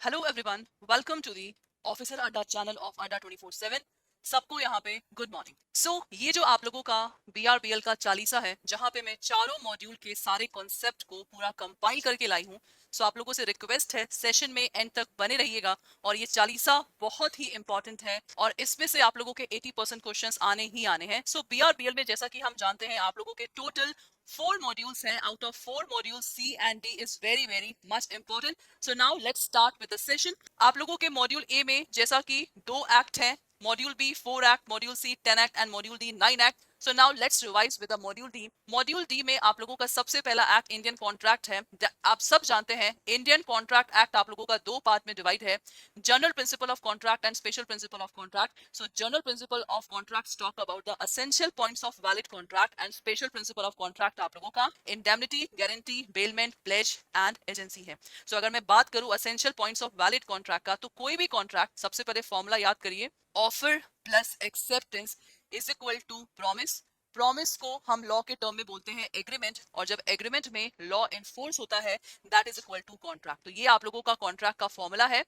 Hello everyone, welcome to the officer Adda channel of Adda 24/7। सबको यहाँ पे गुड मॉर्निंग। ये जो आप लोगों का BRBL का चालीसा है, जहाँ पे मैं चारों मॉड्यूल के सारे कॉन्सेप्ट को पूरा कंपाइल करके लाई हूँ। आप लोगों से रिक्वेस्ट है, सेशन में एंड तक बने रहिएगा। और ये चालीसा बहुत ही इंपॉर्टेंट है और इसमें से आप लोगों के 80% क्वेश्चंस आने ही आने हैं। BRBL में जैसा कि हम जानते हैं, आप लोगों के टोटल 4 मॉड्यूल्स हैं। Out of 4 modules C and D is very very much important. Now let's start with the session. आप लोगों के मॉड्यूल ए में जैसा कि 2 एक्ट हैं, module B 4 act, module C 10 act and module D 9 act. Now let's revise with the module D. Module D में आप लोगों का सबसे पहला एक्ट इंडियन कॉन्ट्रैक्ट है। आप सब जानते हैं इंडियन कॉन्ट्रैक्ट एक्ट आप लोगों का 2 पार्ट में डिवाइड है, general principle of contract and special principle of contract. General principle of contract talk about the essential points of valid contract and special principle of contract आप लोगों का indemnity, guarantee, bailment, plays and agency है। अगर मैं बात करूं essential points of valid contract का, तो कोई भी कॉन्ट्रैक्ट, सबसे पहले फॉर्मूला याद करिए, offer plus acceptance is equal to promise. Promise को हम लॉ के टर्म में बोलते हैं एग्रीमेंट, और जब एग्रीमेंट में लॉ इन्फोर्स होता है, that is equal to contract. ये आप लोगों का कॉन्ट्रैक्ट का फॉर्मूला है।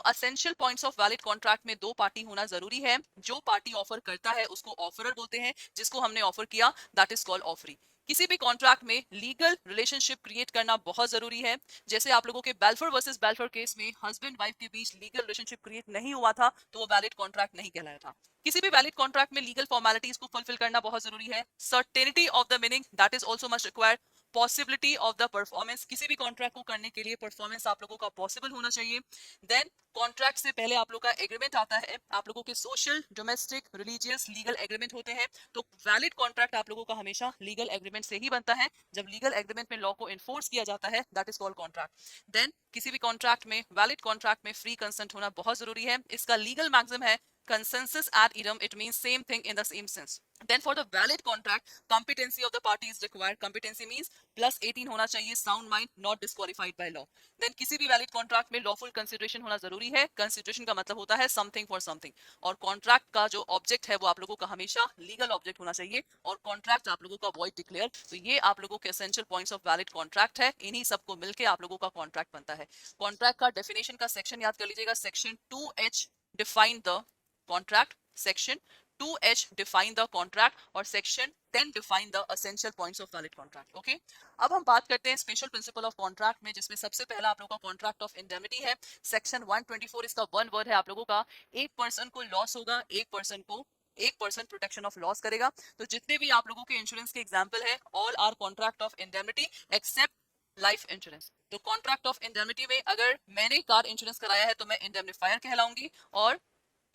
Essential points of valid contract में 2 पार्टी होना जरूरी है। जो पार्टी ऑफर करता है उसको ऑफरर बोलते हैं, जिसको हमने ऑफर किया दैट इज कॉल्ड ऑफरी। किसी भी कॉन्ट्रैक्ट में लीगल रिलेशनशिप क्रिएट करना बहुत जरूरी है। जैसे आप लोगों के बेल्फोर वर्सेस बेल्फोर केस में हस्बैंड वाइफ के बीच लीगल रिलेशनशिप क्रिएट नहीं हुआ था, तो वो वैलिड कॉन्ट्रैक्ट नहीं कहलाया था। किसी भी वैलिड कॉन्ट्रैक्ट में लीगल फॉर्मेलिटीज को फुलफिल करना बहुत जरूरी है। Certainty of the meaning that is also must required. Possibility of the performance, किसी भी कॉन्ट्रैक्ट को करने के लिए परफॉर्मेंस आप लोगों का पॉसिबल होना चाहिए। देन कॉन्ट्रैक्ट से पहले आप लोग का एग्रीमेंट आता है। आप लोगों के social, domestic, religious, legal agreement होते हैं। वैलिड कॉन्ट्रैक्ट आप लोगों का हमेशा लीगल एग्रीमेंट से ही बनता है। जब लीगल एग्रीमेंट में लॉ को इन्फोर्स किया जाता है, that is called contract. Then किसी भी कॉन्ट्रैक्ट में, वैलिड कॉन्ट्रैक्ट में फ्री कंसेंट होना बहुत जरूरी है। इसका लीगल मैक्सिम है consensus ad idem. It means same thing in the same sense. Then for the valid contract, competency of the party is required. Competency means plus 18 होना चाहिए, sound mind, not disqualified by law. Then किसी भी valid contract में lawful consideration होना जरूरी है। consideration का मतलब होता है something for something। और contract का जो object है वो आप लोगों का हमेशा legal object होना चाहिए, और contract आप लोगों का void declare। ये आप लोगों के essential points of valid contract है। इन्हीं सबको मिलके आप लोगों का contract बनता है। contract का definition का section याद कर लीजिएगा, section 2H define the contract, section 2H define the contract, और section 10 define the essential points of valid contract. Okay, अब हम बात करते हैं स्पेशल प्रिंसिपल ऑफ कॉन्ट्रैक्ट में, जिसमें सबसे पहला आप लोगों का कॉन्ट्रैक्ट ऑफ इंडेमिटी है। सेक्शन 124 इसका वन वर्ड है आप लोगों का। एक पर्सन को लॉस होगा, एक पर्सन प्रोटेक्शन ऑफ लॉस करेगा। जितने भी आप लोगों के इंश्योरेंस के एग्जाम्पल है, all are contract of indemnity except life insurance. Contract of indemnity में अगर मैंने कार इंश्योरेंस कराया है तो मैं इंडेमनिफायर कहलाऊंगी, और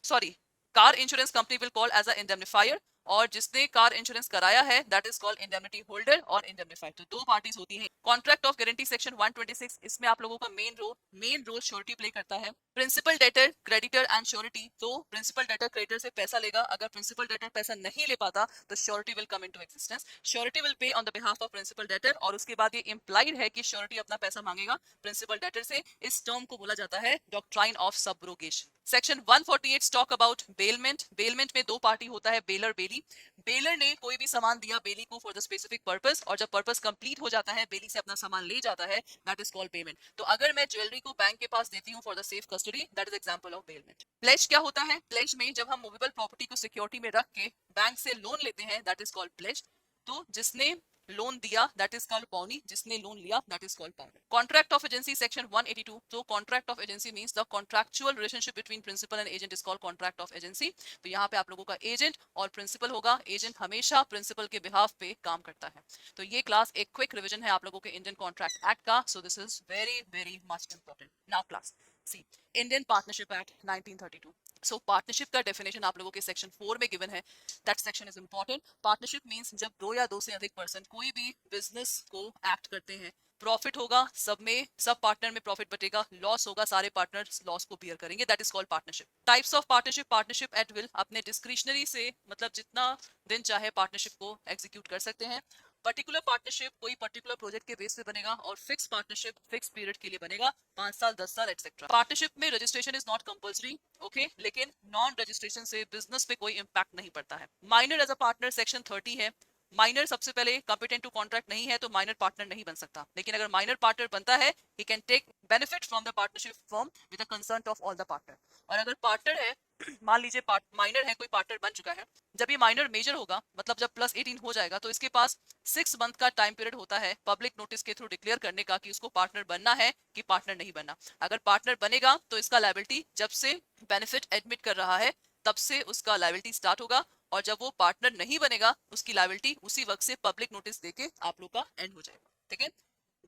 sorry, car insurance company will call as a indemnifier, और जिसने कार इंश्योरेंस कराया है that is called indemnity holder और इंडेमनिफाइड। 2 पार्टीज होती हैं। कॉन्ट्रैक्ट ऑफ गारंटी सेक्शन 126, इसमें आप लोगों का मेन रोल श्योरिटी प्ले करता है। Principal debtor, creditor and surety. Principal debtor creditor से पैसा लेगा, अगर प्रिंसिपल डेटर पैसा नहीं ले पाता तो surety will come into existence. Surety will pay on the behalf of principal debtor, और उसके बाद ये इंप्लाइड है कि श्योरिटी अपना पैसा मांगेगा प्रिंसिपल डेटर से। इस टर्म को बोला जाता है doctrine of subrogation. Section 148 talk about bailment. Bailment में 2 पार्टी होता है, बेलर बेली। बेलर ने कोई भी सामान दिया बेली को फॉर द स्पेसिफिक पर्पस, और जब पर्पस कंप्लीट हो जाता है, बेली से अपना सामान ले जाता है, दैट इज कॉल्ड पेमेंट। अगर मैं ज्वेलरी को बैंक के पास देती हूँ for the safe custody, that is example of bailment. Pledge क्या होता है? प्लेज में जब हम मूवेबल प्रॉपर्टी को सिक्योरिटी में रख के बैंक से लोन लेते हैं, दैट इज कॉल्ड प्लेज। जिसने लोन दिया दैट इज कॉल्ड पॉनी, जिसने लोन लिया that is called pound. Contract of agency section 182। Contract of agency means the contractual relationship between principal and agent is called contract of agency. यहाँ पे आप लोगों का agent और principal होगा। Agent हमेशा प्रिंसिपल के बिहाफ पे काम करता है। ये क्लास एक क्विक रिवीजन है आप लोगों के इंडियन कॉन्ट्रैक्ट एक्ट का। This is very very much important. Now class C, Indian partnership act 1932। Partnership का डेफिनेशन आप लोगों के सेक्शन 4 में गिवन है। That section is important. Partnership means जब 2 या 2 से अधिक पर्सन कोई भी बिजनेस को एक्ट करते हैं, प्रॉफिट होगा सब पार्टनर में प्रॉफिट बटेगा, लॉस होगा सारे पार्टनर्स लॉस को बियर करेंगे, that is called partnership. Types of partnership, partnership at will, अपने डिस्क्रिशनरी से मतलब जितना दिन चाहे पार्टनरशिप को एग्जीक्यूट कर सकते हैं। पर्टिकुलर पार्टनरशिप कोई पर्टिकुलर प्रोजेक्ट के बेस पे बनेगा, और फिक्स पार्टनरशिप फिक्स पीरियड के लिए बनेगा, 5 साल 10 साल एक्सेट्रा। पार्टनरशिप में registration is not compulsory, okay, लेकिन नॉन रजिस्ट्रेशन से बिजनेस पे कोई इंपैक्ट नहीं पड़ता है। Minor as a partner section 30 है। माइनर सबसे पहले कॉम्पिटेंट टू कॉन्ट्रैक्ट नहीं है तो माइनर पार्टनर नहीं बन सकता, लेकिन अगर माइनर पार्टनर बनता है he can take benefit from the partnership form with the concern of all the partner. और अगर पार्टनर है, मान लीजिए माइनर है, कोई पार्टनर बन चुका है, जब ये माइनर मेजर होगा मतलब जब +18 हो जाएगा तो इसके पास 6 मंथ का टाइम पीरियड होता है पब्लिक नोटिस के थ्रू डिक्लेयर करने का कि उसको पार्टनर बनना है कि पार्टनर नहीं बनना। अगर पार्टनर बनेगा तो इसका लायबिलिटी जब से बेनिफिट एडमिट कर रहा है तब से उसका लायबिलिटी स्टार्ट होगा, और जब वो पार्टनर नहीं बनेगा उसकी लायबिलिटी उसी वक्त से पब्लिक नोटिस देके आप लोग का एंड हो जाएगा। ठीक है,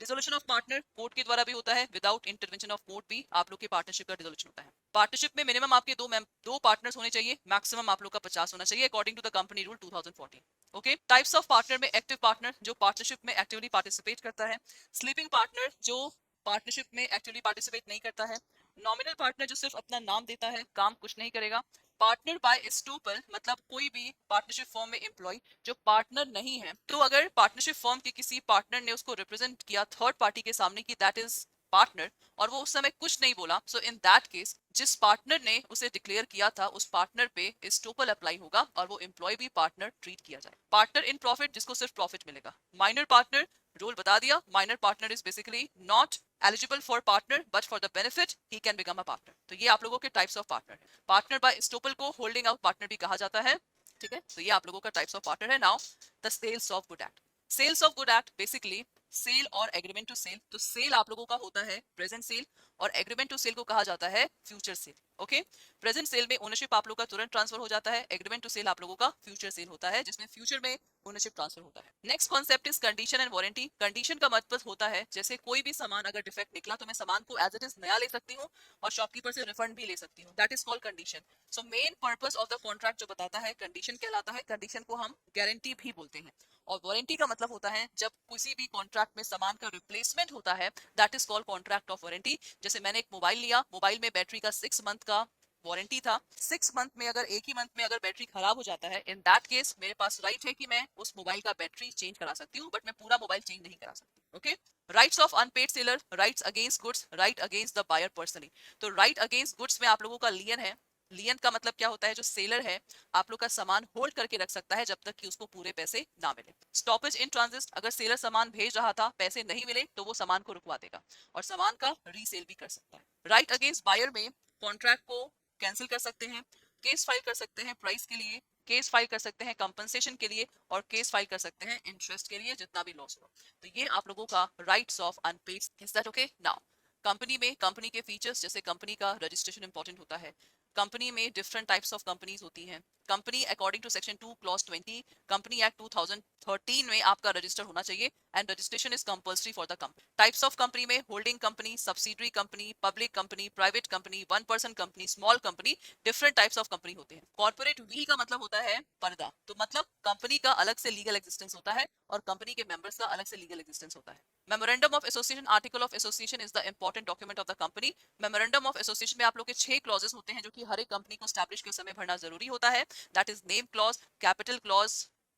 डिसोल्यूशन ऑफ पार्टनर कोर्ट के द्वारा भी होता है, विदाउट इंटरवेंशन ऑफ कोर्ट भी आप लोग के पार्टनरशिप का डिसोल्यूशन होता है। पार्टनरशिप में मिनिमम आपके दो पार्टनर्स होने चाहिए, मैक्सिमम आप लोग का 50 होना चाहिए according to the company rule 2014। Okay, types of partner में एक्टिव पार्टनर जो पार्टनरशिप में एक्टिवली पार्टिसिपेट करता है, स्लीपिंग पार्टनर जो पार्टनरशिप में एक्टिवली पार्टिसिपेट नहीं करता है, नॉमिनल पार्टनर जो सिर्फ अपना नाम देता है, काम कुछ नहीं करेगा, पार्टनर बाय एस्टूपल मतलब कोई भी पार्टनरशिप फर्म में एम्प्लॉय जो पार्टनर नहीं है, तो अगर पार्टनरशिप फर्म के किसी पार्टनर ने उसको रिप्रेजेंट किया थर्ड पार्टी के सामने कि दैट इज पार्टनर और वो उस समय कुछ नहीं बोला, सो इन दैट केस जिस पार्टनर ने उसे डिक्लेयर किया था उस पार्टनर पे एस्टूपल अप्लाई होगा और वो एम्प्लॉय भी पार्टनर ट्रीट किया जाए। पार्टनर इन प्रॉफिट जिसको सिर्फ प्रॉफिट मिलेगा। माइनर पार्टनर रूल बता दिया, minor partner is basically not eligible for partner but for the benefit he can become a partner. तो ये आप लोगों के टाइप्स ऑफ पार्टनर है। पार्टनर बाय एस्टूपल को होल्डिंग आउट पार्टनर भी कहा जाता है। ठीक है, तो ये आप लोगों का टाइप्स ऑफ पार्टनर है। Now the sales of good act. Sales of good act basically sale और एग्रीमेंट टू सेल। तो सेल आप लोगों का होता है प्रेजेंट सेल और एग्रीमेंट टू सेल को कहा जाता है future sale. Okay, present sale में ओनरशिप आप लोग का तुरंत ट्रांसफर हो जाता है, एग्रीमेंट टू सेल आप लोगों का फ्यूचर सेल होता है जिसमें फ्यूचर में ओनरशिप ट्रांसफर होता है। Next concept is condition and warranty. Condition का मतलब होता है जैसे कोई भी सामान अगर डिफेक्ट निकला तो मैं सामान को एज इट इज नया ले सकती हूँ और शॉपकीपर से रिफंड भी ले सकती हूँ, that is called condition. So main purpose of the contract जो बताता है कंडीशन कहलाता है। कंडीशन को हम गारंटी भी बोलते हैं। और वारंटी का मतलब होता है जब किसी भी कॉन्ट्रैक्ट में सामान का रिप्लेसमेंट होता है, that is called contract of warranty. जैसे मैंने एक मोबाइल लिया, मोबाइल में बैटरी का 6 मंथ का वारंटी था। 6 मंथ में अगर एक ही मंथ में अगर बैटरी खराब हो जाता है, इन दैट केस मेरे पास राइट है कि मैं उस मोबाइल का बैटरी चेंज करा सकती हूँ, बट मैं पूरा मोबाइल चेंज नहीं करा सकती। Okay, rights of unpaid seller, rights against goods, right against the buyer personally. तो राइट अगेंस्ट गुड्स में आप लोगों का लियन है। लियन का मतलब क्या होता है, जो सेलर है आप लोग का सामान होल्ड करके रख सकता है जब तक कि उसको पूरे पैसे ना मिले। स्टॉपेज इन ट्रांजिट, अगर सेलर सामान भेज रहा था पैसे नहीं मिले तो वो सामान को रुकवा देगा और सामान का रीसेल भी कर सकता है। राइट अगेंस्ट बायर में कॉन्ट्रैक्ट को कैंसिल कर सकते हैं, केस फाइल कर सकते हैं प्राइस के लिए, केस फाइल कर सकते हैं कंपनसेशन के लिए और केस फाइल कर सकते हैं इंटरेस्ट के लिए जितना भी लॉस हो। तो ये आप लोगों का rights of unpaid. Is that okay? Now company में कंपनी के फीचर्स, जैसे कंपनी का रजिस्ट्रेशन इंपॉर्टेंट होता है। कंपनी में डिफरेंट टाइप्स ऑफ कंपनीज होती हैं। Company according to section 2 clause 20 company act 2013 में आपका रजिस्टर होना चाहिए and registration is compulsory for the company. Types of company में holding company, subsidiary company, public company, private company, one person company, small company, different types of company होते हैं। Corporate wheel का मतलब होता है पर्दा, तो मतलब कंपनी का अलग से लीगल एग्जिस्टेंस होता है और कंपनी के मेंबर्स का अलग से लीगल एग्जिस्टेंस होता है। Memorandum of association, article of association is the important document of the company. Memorandum of association में आप लोग के 6 क्लॉजेस होते हैं जो कि हर एक कंपनी को स्टैब्लिश के समय भरना जरूरी होता है। That is name clause, capital clause,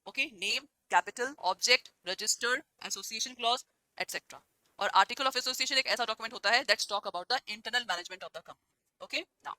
okay, name, capital, object, register, association clause etcetera. और आर्टिकल ऑफ एसोसिएशन एक ऐसा डॉक्यूमेंट होता है that's talk about the internal management of the company. Okay, now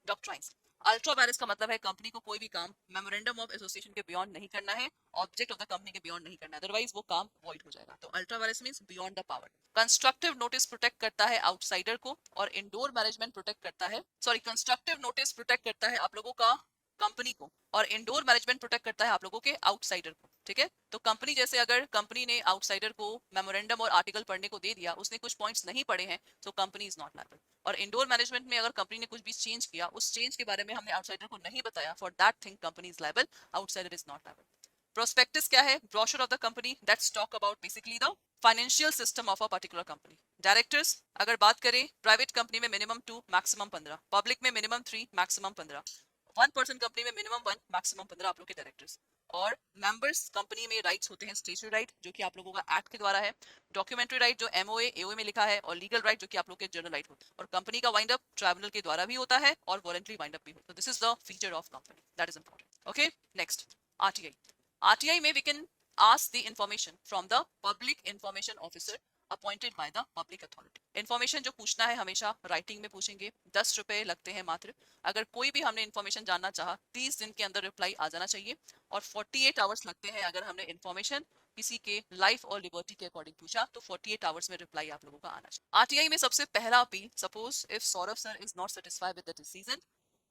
doctrines. Ultra vires का मतलब है company को कोई भी काम मेमोरेंडम ऑफ एसोसिएशन के बियॉन्ड नहीं करना है, ऑब्जेक्ट ऑफ द कंपनी के बियॉन्ड नहीं करना है, अदरवाइज वो काम वॉइड हो जाएगा। तो ultra vires means beyond the power. Constructive notice protect करता है आउटसाइडर को और इंडोर मैनेजमेंट प्रोटेक्ट करता है, सॉरी, कंस्ट्रक्टिव नोटिस प्रोटेक्ट करता है आप लोगों का कंपनी को और इंडोर मैनेजमेंट प्रोटेक्ट करता है आप लोगों के आउटसाइडर को। ठीक है, तो कंपनी जैसे अगर कंपनी ने आउटसाइडर को मेमोरेंडम और आर्टिकल पढ़ने को दे दिया, उसने कुछ पॉइंट्स नहीं पढ़े हैं, तो कंपनी इज नॉट लायबल। और इंडोर मैनेजमेंट में अगर कंपनी ने कुछ भी चेंज किया, उस चेंज के बारे में हमने आउटसाइडर को नहीं बताया, for that thing company is liable, outsider is not liable. Prospectus क्या है? Brochure of the company that's talk about basically the financial system of a particular company. Directors अगर बात करें, प्राइवेट कंपनी में मिनिमम 2 मैक्सिमम 15, पब्लिक में minimum 3 maximum 15, one person company में minimum 1 maximum 15 आप लोग के डायरेक्टर्स। और मेंबर्स कंपनी में राइट्स होते हैं, स्टेचुटरी राइट जो कि आप लोगों का एक्ट के द्वारा है, डॉक्यूमेंट्री राइट जो एमओए एओए में लिखा है, और लीगल राइट जो कि आप लोग के जर्नल राइट होते हैं। और कंपनी का वाइंड अप ट्राइब्यूनल के द्वारा भी होता है और वॉलंटरी वाइंड अप भी होता है। This is the feature of company, that is important. Okay, next RTI. RTI में we can ask the information from the public information officer appointed by the public authority. Information जो पूछना है हमेशा writing में पूछेंगे, 10 रुपए लगते हैं मात्र। अगर कोई भी हमने इन्फॉर्मेशन जानना चाहा 30 दिन के अंदर रिप्लाई आ जाना चाहिए, और 48 आवर्स लगते हैं अगर हमने इन्फॉर्मेशन किसी के लाइफ और लिबर्टी के अकॉर्डिंग पूछा तो 48 आवर्स में रिप्लाई आप लोगों का आना चाहिए। आरटीआई में सबसे पहला appeal, suppose if Saurabh sir is not satisfied with the decision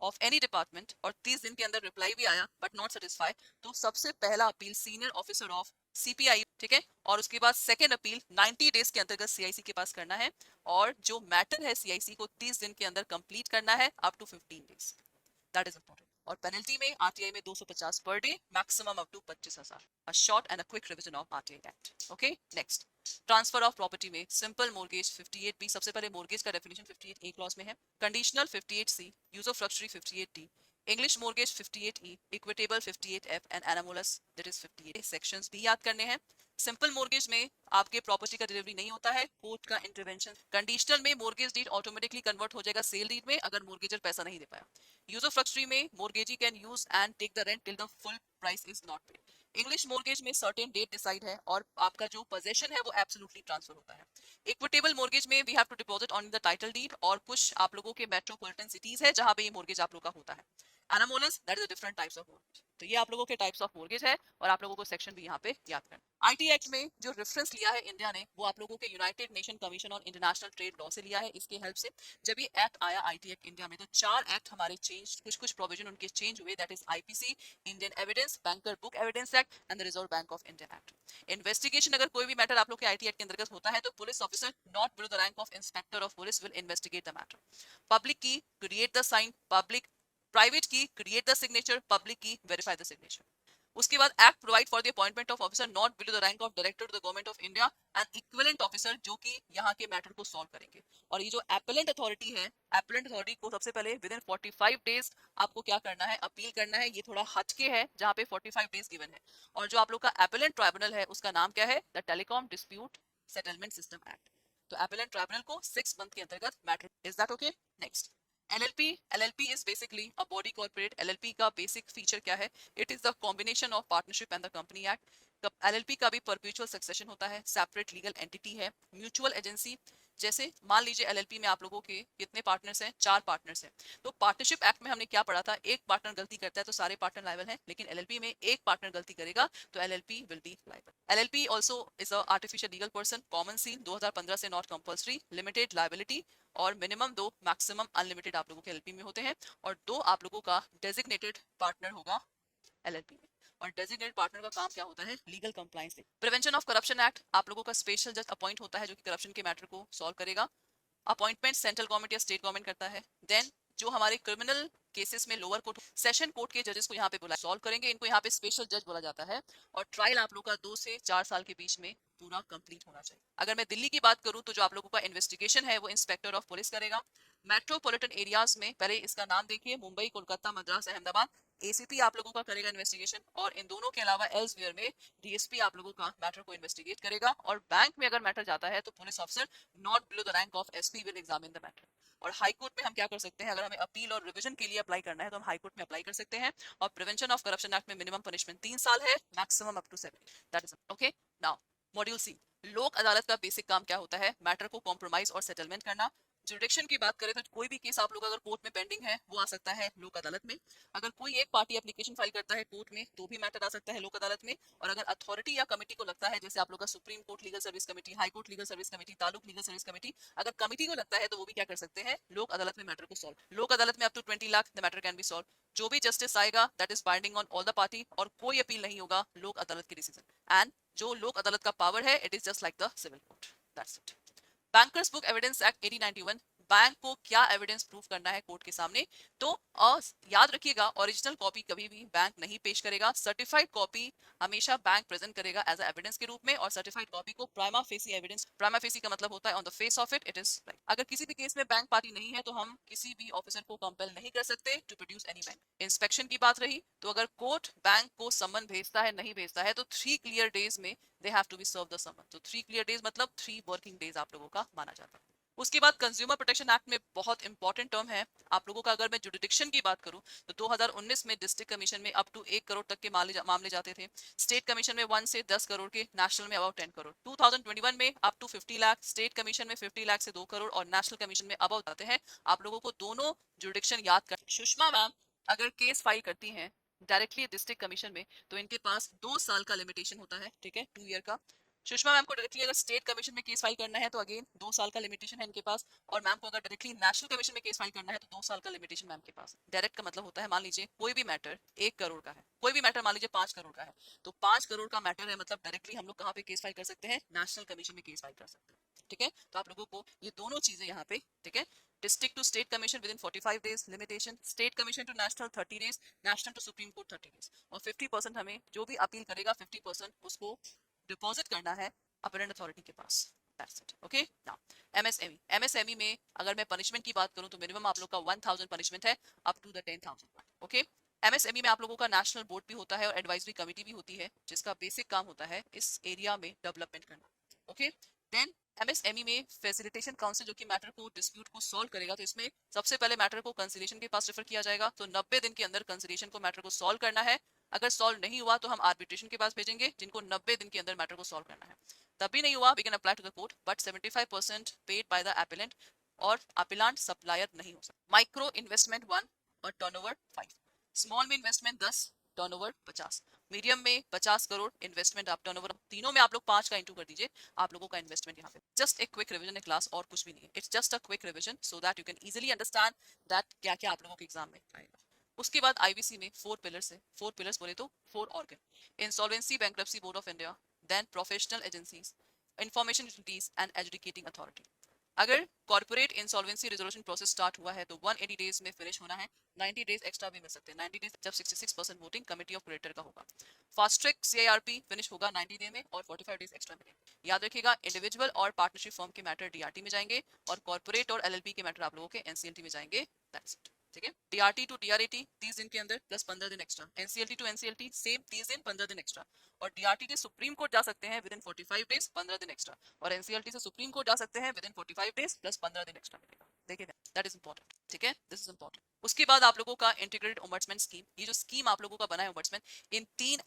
of any department और 30 दिन के अंदर रिप्लाई भी आया बट नॉट सेटिस्फाइड, तो सबसे पहला appeal senior officer of CPI, ठीक है, और उसके बाद सेकेंड अपील 90 डेज के अंतर्गत सीआईसी के पास करना है, और जो मैटर है सीआईसी को 30 दिन के अंदर कंप्लीट करना है up to 15 days, that is important. और पेनल्टी में आरटीआई में 250 per day, maximum up to 25,000। A short and a quick revision of RTI act. Okay, next, transfer of property में सिंपल मोर्गेज 58B, सबसे पहले mortgage का definition 58A clause में है, conditional 58C, use of luxury 58D, English mortgage 58E, equitable 58F and anomalous that is 58। Sections भी याद करने हैं। सिंपल मोर्गेज में आपके प्रॉपर्टी का डिलीवरी नहीं होता है, कोर्ट का इंटरवेंशन। कंडीशनल में मोर्गेज डीड ऑटोमेटिकली कन्वर्ट हो जाएगा सेल डीड में अगर मोर्गेजर पैसा नहीं दे पाया। यूज ऑफ लग्जरी में mortgagee can use and take the rent till the full price is not paid. English mortgage में सर्टेन डेट डिसाइड है और आपका जो पोजीशन है वो एब्सोल्युटली ट्रांसफर होता है। इक्विटेबल मोर्गेज में we have to deposit on the title deed, और कुछ आप लोगों के मेट्रोपॉलिटन सिटीज है जहां पे ये मोर्गेज आप लोगों का होता है। Anomalous that is different types of mortgage. तो ये आप लोगों के टाइप्स ऑफ मोर्गेज है और आप लोगों को सेक्शन भी यहाँ पे याद करना। आईटी एक्ट में जो रेफरेंस लिया है इंडिया ने वो आप लोगों के United nation commission on international trade law से लिया है। इसके हेल्प से जब ये एक्ट आया आईटी एक्ट इंडिया में तो 4 एक्ट हमारे चेंज, कुछ कुछ प्रोविजन उनके चेंज हुए, that is IPC, Indian evidence, banker book evidence act and the reserve bank of India act. Investigation, अगर कोई भी मैटर आप लोग के आईटी एक्ट के अंतर्गत होता है तो police officer not below the rank of inspector of police will investigate the matter. Public key create the sign, public private key create the signature, public key verify the signature. उसके बाद act provide for the appointment of officer not below the rank of director to the government of India and equivalent officer जो कि यहाँ के matter को solve करेंगे। और ये जो एपेलेंट अथॉरिटी है, एपेलेंट अथॉरिटी को सबसे पहले विद इन 45 डेज आपको क्या करना है, अपील करना है। ये थोड़ा हटके है जहाँ पे 45 डेज गिवन है। और जो आप लोग का एपेलेंट ट्राइब्यूनल है उसका नाम क्या है, the telecom dispute settlement system act. तो एपेलेंट ट्राइब्यूनल को 6 मंथ के अंतर्गत matter, is that okay. Next, LLP, LLP is basically a body corporate। LLP का बेसिक फीचर क्या है, it is the combination of partnership and the company act. LLP का भी perpetual succession होता है, सेपरेट लीगल एंटिटी है, mutual agency. जैसे मान लीजिए LLP में आप लोगों के कितने पार्टनर्स हैं, 4 पार्टनर्स हैं, तो पार्टनरशिप एक्ट में हमने क्या पढ़ा था, एक पार्टनर गलती करता है तो सारे पार्टनर लायबल हैं, लेकिन LLP में एक पार्टनर गलती करेगा तो LLP will be liable. LLP also is a artificial legal person, common seal 2015 से नॉट कंपल्सरी, लिमिटेड लायबिलिटी, और मिनिमम 2 मैक्सिमम अनलिमिटेड आप लोगों के एलपी में होते हैं। और 2 आप लोगों का डेजिग्नेटेड पार्टनर होगा एलएलपी में। और डेजिग्नेटेड पार्टनर का काम क्या होता है, legal compliance. Prevention of corruption act, आप लोगों का स्पेशल जज अपॉइंट होता है जो कि करप्शन के मैटर को सॉल्व करेगा। अपॉइंटमेंट सेंट्रल गवर्नमेंट या स्टेट गवर्नमेंट करता है। देन जो हमारे क्रिमिनल केसेस में लोअर कोर्ट, सेशन कोर्ट के जजेस को यहाँ पे बुला सॉल्व करेंगे, इनको यहाँ पे स्पेशल जज बोला जाता है। और ट्रायल आप लोग का 2 से 4 साल के बीच में पूरा कंप्लीट होना चाहिए। अगर मैं दिल्ली की बात करूं तो जो आप लोगों का इन्वेस्टिगेशन है वो इंस्पेक्टर ऑफ पुलिस करेगा। मेट्रोपॉलिटन एरियाज में पहले इसका नाम देखिए, मुंबई, कोलकाता, मद्रास, अहमदाबाद, एसीपी आप लोगों का करेगा इन्वेस्टिगेशन। और इन दोनों के अलावा एल्सवेयर में डीएसपी आप लोगों का मैटर को इन्वेस्टिगेट करेगा। और बैंक में अगर मैटर जाता है तो police officer not below the rank of SP will examine the matter. और हाई कोर्ट में हम क्या कर सकते हैं, अगर हमें अपील और रिवीजन के लिए अप्लाई करना है तो हम हाई कोर्ट में अप्लाई कर सकते हैं। और प्रिवेंशन ऑफ करप्शन एक्ट में मिनिमम पनिशमेंट 3 साल है, maximum up to 7, that is okay. Now module C, Lok Adalat का बेसिक काम क्या होता है, मैटर को कॉम्प्रोमाइज और सेटलमेंट करना। जुडिक्शन की बात करें तो कोई भी केस आप लोग अगर कोर्ट में पेंडिंग है वो आ सकता है लोक अदालत में। अगर कोई एक पार्टी एप्लीकेशन फाइल करता है कोर्ट में तो भी मैटर आ सकता है लोक अदालत में। और अगर अथॉरिटी या कमिटी को लगता है, जैसे आप लोग का supreme court legal service committee, high court legal service committee, taluk legal service committee, अगर कमिटी को लगता है तो वो भी क्या कर सकते हैं, लोक अदालत में मैटर को सॉल्व। लोक अदालत में up to 20 lakh the matter can be solve. जो भी जस्टिस आएगा that is binding on all the party, और कोई अपील नहीं होगा लोक अदालत के डिसीजन। एंड जो लोक अदालत का पावर है it is just like the civil court, that's it. Bankers book evidence act 1891, bank को क्या एविडेंस प्रूफ करना है कोर्ट के सामने, तो याद रखिएगा ओरिजिनल कॉपी कभी भी बैंक नहीं पेश करेगा, सर्टिफाइड कॉपी हमेशा बैंक प्रेजेंट करेगा एज एविडेंस के रूप में। और सर्टिफाइड कॉपी को prima facie evidence, prima facie का मतलब होता है on the face of it is right. अगर किसी भी केस में बैंक पार्टी नहीं है तो हम किसी भी ऑफिसर को कंपेल नहीं कर सकते to produce any bank. Inspection की बात रही तो अगर कोर्ट बैंक को समन भेजता है, नहीं भेजता है, तो 3 क्लियर डेज में they have to be serve the summon. तो 3 क्लियर डेज मतलब 3 वर्किंग डेज आप लोगों का माना जाता है। उसके बाद कंज्यूमर प्रोटेक्शन एक्ट में बहुत इंपॉर्टेंट टर्म है आप लोगों का, अगर मैं जुडिडिक्शन की बात करूं तो 2019 में डिस्ट्रिक्ट कमीशन में अप टू 1 करोड़ तक के मामले जाते थे, स्टेट कमीशन में 1 से 10 करोड़ के, नेशनल में अबाउट 10 करोड़। 2021 में up to 50 lakh, state commission में 50 लाख से 2 करोड़ और नेशनल कमीशन में अबाउट जाते हैं। आप लोगों को दोनों जुडिडिक्शन याद कर। सुषमा मैम अगर केस फाइल करती हैं डायरेक्टली डिस्ट्रिक्ट कमीशन में तो इनके पास 2 साल का लिमिटेशन होता है, ठीक है, 2 ईयर का। सुषमा मैम को डायरेक्टली अगर स्टेट कमीशन में केस फाइल करना है तो अगेन 2 साल का लिमिटेशन है इनके पास, और मैम को अगर डायरेक्टली नेशनल कमीशन में केस फाइल करना है तो 2 साल का लिमिटेशन मैम के पास। डायरेक्ट का मतलब होता है, मान लीजिए कोई भी मैटर 1 करोड़ का है, कोई भी मैटर मान लीजिए 5 करोड़ का है, तो 5 करोड़ का मैटर है, मतलब डायरेक्टली हम लोग कहाँ पे केस फाइल कर सकते हैं, नेशनल कमीशन में केस फाइल कर सकते हैं, ठीक है। तो आप लोगों को ये दोनों चीजें यहाँ पे, ठीक है, district to state commission within 45 days limitation, state commission to national 30 days, national to supreme court 30 days, और 50% हमें जो भी अपील करेगा 50% उसको डिपॉजिट करना है अपरेंट अथॉरिटी के पास। That's it. Okay? Now, MSME. MSME में अगर मैं पनिशमेंट की बात करूं तो मिनिमम आप लोग का 1000 पनिशमेंट है up to the 10,000। Okay, MSME में आप लोगों का नेशनल बोर्ड भी होता है और एडवाइजरी कमेटी भी होती है जिसका बेसिक काम होता है इस एरिया में डेवलपमेंट करना। ओके, देन MSME में फैसिलिटेशन काउंसिल जो कि मैटर को, डिस्प्यूट को सॉल्व करेगा, तो इसमें सबसे पहले मैटर को कंसिलिएशन के पास रेफर किया जाएगा, तो 90 दिन के अंदर कंसिलिएशन को, मैटर को सॉल्व करना है। अगर सॉल्व नहीं हुआ तो हम आर्बिट्रेशन के पास भेजेंगे जिनको 90 दिन के अंदर मैटर को सॉल्व करना है। तभी नहीं हुआ we can apply to the court, but 75% paid by the appellant, और अपिलांट सप्लायर नहीं हो सकता। माइक्रो इन्वेस्टमेंट 1 और टर्नओवर 5, स्मॉल में इन्वेस्टमेंट 10, टर्नओवर 50, मीडियम में 50 करोड़ इन्वेस्टमेंट, आप टर्नओवर तीनों में आप लोग 5 का इंटू कर दीजिए, आप लोगों का इन्वेस्टमेंट यहाँ पे। जस्ट एक क्विक रिवीजन है क्लास, और कुछ भी नहीं है, it's just a quick revision so that you can easily understand that क्या क्या आप लोगों के एग्जाम में आएगा। उसके बाद आईबीसी में 4 पिलर्स है, 4 पिलर्स बोले तो 4 organ, insolvency bankruptcy board of India, then professional agencies, information utilities and educating authority. अगर corporate insolvency resolution process start हुआ है तो 180 डेज में फिनिश होना है, 90 डेज एक्स्ट्रा भी मिल सकते हैं, 90 डेज जब 66% वोटिंग कमेटी ऑफ क्रेडिटर का होगा। फास्ट ट्रैक सीआईआरपी फिनिश होगा 90 डे में और 45 डेज एक्स्ट्रा मिलेंगे। याद रखिएगा, इंडिविजुअल और पार्टनरशिप फर्म के मैटर डीआरटी में जाएंगे और कॉर्पोरेट और एलएलपी के मैटर आप लोगों के एनसीएलटी में जाएंगे। दैट्स इट, ठीक है। डीआरटी टू डीआरएटी 30 दिन के अंदर प्लस 15 दिन extra, NCLT to NCLT same 30 दिन 15 दिन एक्स्ट्रा, और डीआरटी से सुप्रीम कोर्ट जा सकते हैं विद इन 45 डेज 15 दिन एक्स्ट्रा, और एनसीएलटी से सुप्रीम कोर्ट जा सकते हैं विद इन 45 डेज प्लस 15 दिन एक्स्ट्रा मिलेगा। देखिए दैट इज इंपॉर्टेंट, ठीक है, दिस इज इंपॉर्टेंट। उसके बाद आप लोगों का इंटीग्रेटेड ओम्बड्समैन स्कीम, ये जो स्कीम आप लोगों का बना है ओम्बड्समैन, इन 3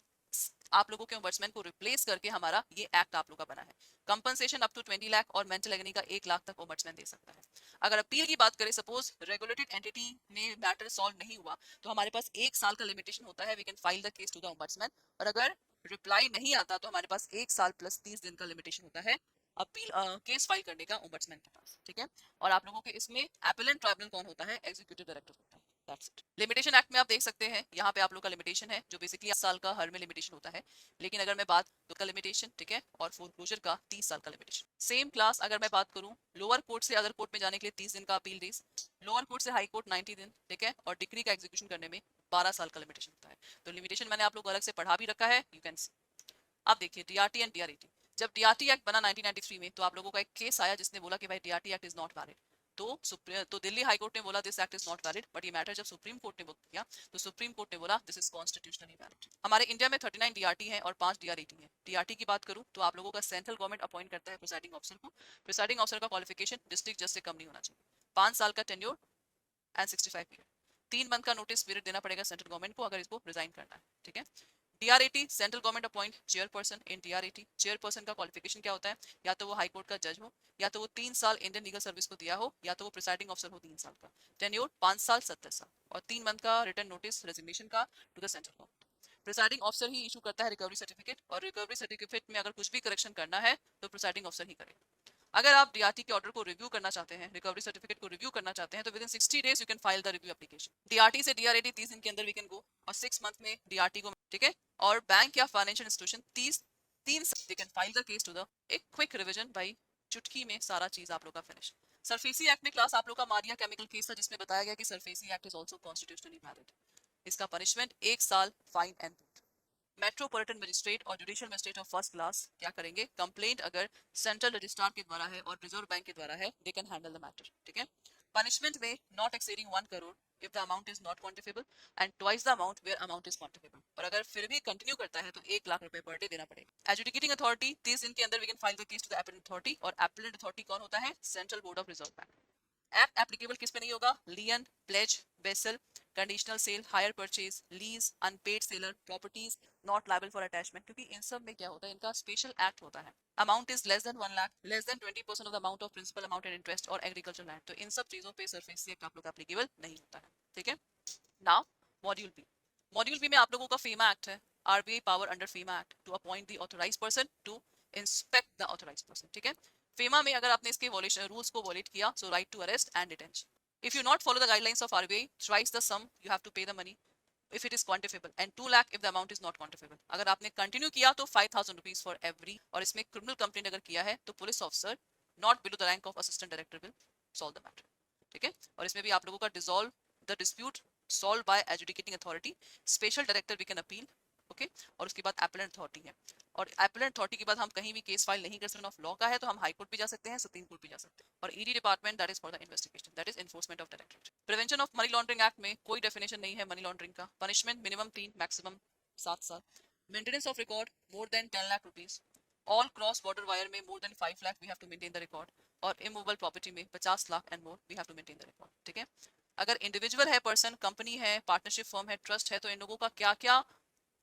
आप लोगों के ओम्बड्समैन को रिप्लेस करके हमारा ये एक्ट आप लोगों का बना है। कंपनसेशन अप टू 20 लाख और मेंटल एगनी का 1 लाख तक ओम्बड्समैन दे सकता है। अगर अपील की बात करें, सपोज रेगुलेटेड एंटिटी ने मैटर सॉल्व नहीं हुआ तो हमारे पास 1 साल का लिमिटेशन होता है, we can file the case to the ombudsman, और अगर रिप्लाई नहीं आता तो हमारे पास 1 साल प्लस 30 दिन का लिमिटेशन होता है अपील केस फाइल करने का ओम्बड्समैन के पास, ठीक है। और आप लोगों के इसमें एपेलेंट ट्राइब्यूनल कौन होता है, एग्जीक्यूटिव डायरेक्टर होता है। That's it. लिमिटेशन एक्ट में आप देख सकते हैं यहाँ पे आप लोग का लिमिटेशन है जो बेसिकली 7 साल का हर में लिमिटेशन होता है, लेकिन अगर मैं बात तो का लिमिटेशन, ठीक है, और फोरक्लोजर का 30 साल का लिमिटेशन। सेम क्लास अगर मैं बात करूँ, लोअर कोर्ट से अदर कोर्ट में जाने के लिए 30 दिन का अपील डेज, लोअर कोर्ट से हाई कोर्ट 90 दिन, ठीक है, और डिग्री का एग्जीक्यूशन करने में 12 साल का लिमिटेशन होता है। तो लिमिटेशन मैंने आप लोग अलग से पढ़ा भी रखा है, यू कैन सी। अब देखिए डीआरटी एंड डीआरएटी, जब डीआरटी एक्ट बना 1993 में तो आप लोगों का एक केस आया जिसने बोला कि भाई DRT act is not valid, तो दिल्ली हाई कोर्ट ने बोला this act is not valid, but ये मैटर जब सुप्रीम कोर्ट ने बुक किया तो सुप्रीम कोर्ट ने बोला दिस इज कॉन्स्टिट्यूशनली वैलिड। हमारे इंडिया में 39 डीआरटी है और 5 डीआरएटी है। डीआरटी की बात करूं तो आप लोगों का सेंट्रल गवर्नमेंट अपॉइंट करता है प्रिसाइडिंग ऑफिसर को। प्रिसाइडिंग ऑफिसर का क्वालिफिकेशन डिस्ट्रिक्ट जज से कम नहीं होना चाहिए, 5 साल का टेन्योर एंड 65 पीरियड, 3 मंथ का नोटिस पीरियड देना पड़ेगा सेंट्रल गवर्नमेंट को अगर इसको रिजाइन करना है, ठीक है। डीआरएटी सेंट्रल गवर्नमेंट अपॉइंट चेयरपर्सन इन डीआरएटी। चेयरपर्सन का क्वालिफिकेशन क्या होता है, या तो वो हाई कोर्ट का जज हो, या तो वो 3 साल इंडियन लीगल सर्विस को दिया हो, या तो वो प्रिसाइडिंग ऑफिसर हो 3 साल का। टेन्योर 5 साल 70 साल, और 3 मंथ का रिटर्न नोटिस रेजिग्नेशन का to the central government. Presiding officer ही इशू करता है रिकवरी सर्टिफिकेट, और रिकवरी सर्टिफिकेट में अगर कुछ भी करेक्शन करना है तो प्रिसाइडिंग ऑफिसर ही करेगा। अगर आप डीआरटी के ऑर्डर को रिव्यू करना चाहते हैं, रिकवरी सर्टिफिकेट को रिव्यू करना चाहते हैं, तो with in 60 days you can file the review application. DRT से डीआरएटी 30 दिन के अंदर वी कैन गो, और 6 मंथ में डीआरटी को, ठीक है। और बैंक या financial institution 3 they can file the case to the. एक क्विक रिवीजन भाई, चुटकी में सारा चीज आप लोग का फिनिश। सरफेसी एक्ट में क्लास आप लोग का मारिया केमिकल केस था जिसमें बताया गया कि SARFAESI act is also constitutionally valid. इसका पनिशमेंट 1 साल fine and both. Metropolitan magistrate और judicial magistrate of first class क्या करेंगे, कंप्लेंट अगर सेंट्रल रजिस्ट्रार के द्वारा है और रिजर्व बैंक के द्वारा है, they can handle the matter, ठीक है। पनिशमेंट में not exceeding 1 crore if the amount is not quantifiable and twice the amount where amount is quantifiable. और अगर फिर भी कंटिन्यू करता है तो 1 लाख रुपए पर डे देना पड़ेगा. एजुडिकेटिंग अथॉरिटी 30 दिन के अंदर we can file the case to the appellate authority. और एपेलेंट अथॉरिटी कौन होता है? Central board of reserve bank. Act applicable किस पे नहीं होगा? लियन, प्लेज, बेसल, conditional sale, hire purchase, lease, unpaid seller, properties not liable for attachment. क्योंकि इन सब में क्या होता है, इनका स्पेशल एक्ट होता है. Amount is less than 1 lakh, less than 20% of the amount of principal amount and interest और एग्रीकल्चर लैंड. तो इन सब चीजों पे सरफेसी एक्ट आप लोग एप्लीकेबल नहीं होता है. ठीक है. Now module B. Module B में आप लोगों का फीमा एक्ट है. RBI power under FEMA act to appoint the authorised person to inspect the authorised person. ठीक है. फीमा में अगर आपने इसके रूल्स को वॉलेट किया, so right to arrest and detention. If you not follow the guidelines of RBI, thrice the sum you have to pay the money if it is quantifiable and 2 lakh if the amount is not quantifiable. अगर आपने continue किया तो 5,000 rupees for every. और इसमें criminal complaint अगर किया है तो police officer not below the rank of assistant director will solve the matter. ठीक है. और इसमें भी आप लोगों का dissolve the dispute solve by adjudicating authority, special director we can appeal. Okay. और उसके बाद एपेलेंट अथॉरिटी है. और एपेलेंट अथॉरिटी के बाद हम कहीं भी केस फाइल नहीं कर सकते. ऑफ लॉ का है तो हम हाई कोर्ट भी जा सकते हैं, सुप्रीम कोर्ट भी जा सकते हैं. और ED department that is for the investigation, that is enforcement of directorate. Prevention of money laundering act में कोई डेफिनेशन नहीं है मनी लॉन्ड्रिंग का. पनिशमेंट मिनिमम 3, मैक्सिमम 7 साल. Maintenance of record more than 10 lakh rupees. All cross border wire में more than 5 lakh we have to maintain the record. और immovable property में 50 lakh and more we have to maintain the record. ठीक है. अगर individual है person, company है, partnership firm है, trust है, तो इन लोगों का क्या क्या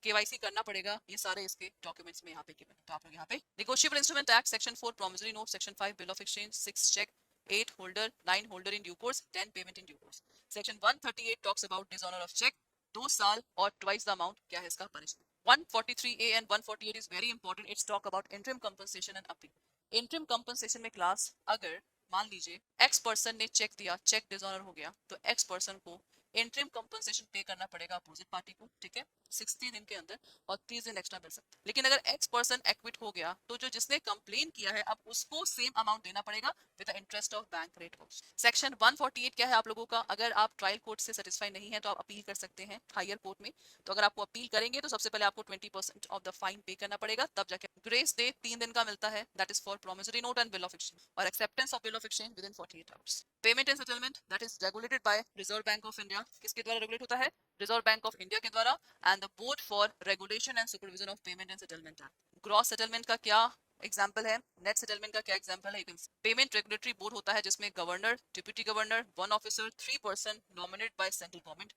केवाईसी करना पड़ेगा, ये सारे इसके डॉक्यूमेंट्स में यहाँ पे गिवन है. तो आप लोग यहाँ पे negotiable instrument act section 4 promissory note, section 5 bill of exchange, 6 cheque, 8 holder, 9 holder in due course, 10 payment in due course. Section 138 talks about dishonour of cheque, 2 साल और ट्वाइस द अमाउंट. क्या है इसका punishment? 143A and 148 is very important. It's talk about interim compensation and appeal. Interim compensation में class, अगर मान लीजिए x person ने चेक दिया, चेक डिसऑनर हो गया, तो एक्स पर्सन को इंटरिम कंपनसेशन पे करना पड़ेगा अपोजिट पार्टी को. ठीक है. 60 दिन के अंदर और 30 दिन एक्स्ट्रा मिल सकता है. लेकिन अगर एक्स पर्सन एक्विट हो गया तो जो जिसने कंप्लेन किया है अब उसको सेम अमाउंट देना पड़ेगा with the interest of bank rate also. Section 148 क्या है आप लोगों का? अगर आप ट्रायल कोर्ट से सेटिस्फाई नहीं है तो आप अपील कर सकते हैं हायर कोर्ट में. तो अगर आपको अपील करेंगे तो सबसे पहले आपको 20% ऑफ द फाइन पे करना पड़ेगा, तब जाके ग्रेस डे 3 दिन का मिलता है, that is for promissory note and bill of exchange, और acceptance of bill of exchange within 48 hours. Payment and settlement that is regulated by reserve bank of India. किसके द्वारा रेगुलेट होता है? Reserve bank of India के द्वारा. And the board for regulation and supervision of payment and settlement act. Gross settlement का क्या example है, net settlement का क्या एग्जाम्पल है? पेमेंट रेगुलेटरी बोर्ड होता है जिसमें governor, deputy governor, 1 officer, 3 person nominated by central government.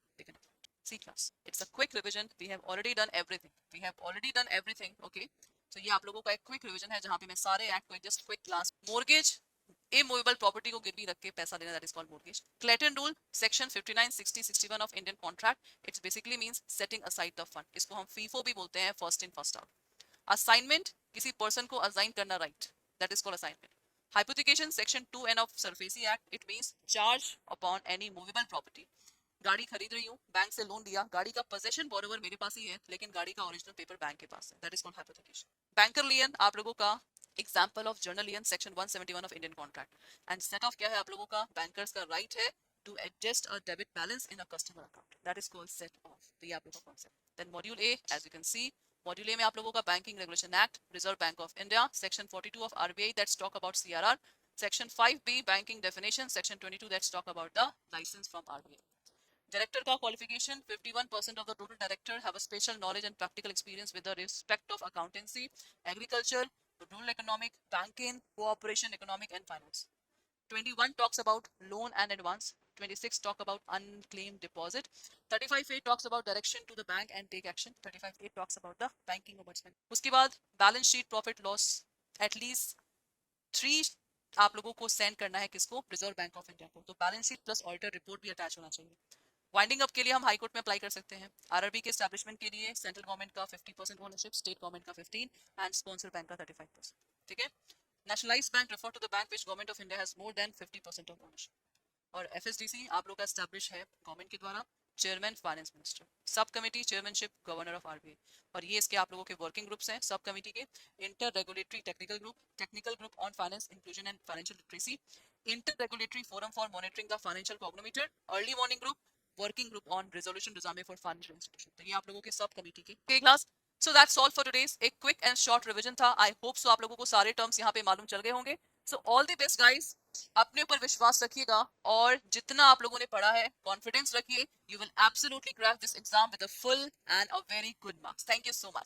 C class. It's a quick revision. We have already done everything. We have already done everything. Okay. So ये आप लोगों का एक quick revision है जहाँ पे मैं सारे एक्ट को just quick class. Mortgage, immovable property को गिरवी रख के पैसा देना, that is called mortgage. Clayton rule section 59, 60, 61 of Indian contract. It's basically means setting aside the fund. इसको हम फीफो भी बोलते हैं, first in first out. Assignment, किसी पर्सन को असाइन करना right, that is called assignment. Hypothecation section 2N of SARFAESI act. It means charge upon any movable property. गाड़ी खरीद रही हूँ, बैंक से लोन दिया, गाड़ी का पोजेशन बोरोवर मेरे पास ही है लेकिन गाड़ी का ओरिजिनल पेपर बैंक के पास है, that is called hypothecation. Banker lien आप लोगों का example of general lien section 171 of Indian contract. And set off क्या है आप लोगों का? बैंकर्स का राइट है to adjust a debit balance in a customer account, that is called set off. तो ये आप लोगों का concept. Then module A, as you can see, module A में आप लोगों का banking regulation act, reserve bank of India, section 42 ऑफ RBI that's talk about CRR, section 5B banking definition, section 22 that's talk about the licence from RBI. Director का qualification, 51% of the total director have a special knowledge and practical experience with the respect of accountancy, agriculture, rural economic, banking, cooperation economic and finance. 21 talks about loan and advance. 26 talk about unclaimed deposit. 35A talks about direction to the bank and take action. 35A talks about the banking ombudsman. उसके बाद balance sheet, profit loss, at least 3 आप लोगों को send करना है किसको? Reserve bank of India को. तो balance sheet plus auditor report भी अटैच होना चाहिए. वाइंडिंग अप के लिए हम हाई कोर्ट में अप्लाई कर सकते हैं. आरआरबी के एस्टैब्लिशमेंट के लिए सेंट्रल गवर्नमेंट का 50% ओनरशिप, स्टेट गवर्नमेंट का 15 एंड स्पॉन्सर बैंक का 35%. ठीक है. Nationalised bank refer to the bank which government of India has more than 50% of ownership. और एफएसडीसी आप लोग का एस्टैब्लिश है गवर्नमेंट के द्वारा. Chairman finance minister. Sub committee chairmanship governor of RBI. और ये इसके आप लोगों के वर्किंग ग्रुप्स हैं सब कमेटी के. Inter regulatory technical group, technical group on finance inclusion and financial literacy, inter regulatory forum for monitoring the financial कॉग्नोमीटर, early warning group, working group on resolution regime for financial institution. तो ये आप लोगों के sub committee के class. So that's all for today's. एक quick and short revision था. I hope so आप लोगों को सारे टर्म्स यहाँ पे मालूम चल गए होंगे. So all the best guys, अपने ऊपर विश्वास रखिएगा और जितना आप लोगों ने पढ़ा है कॉन्फिडेंस रखिए, you will absolutely crack this exam with a full and a very good marks. Thank you so much.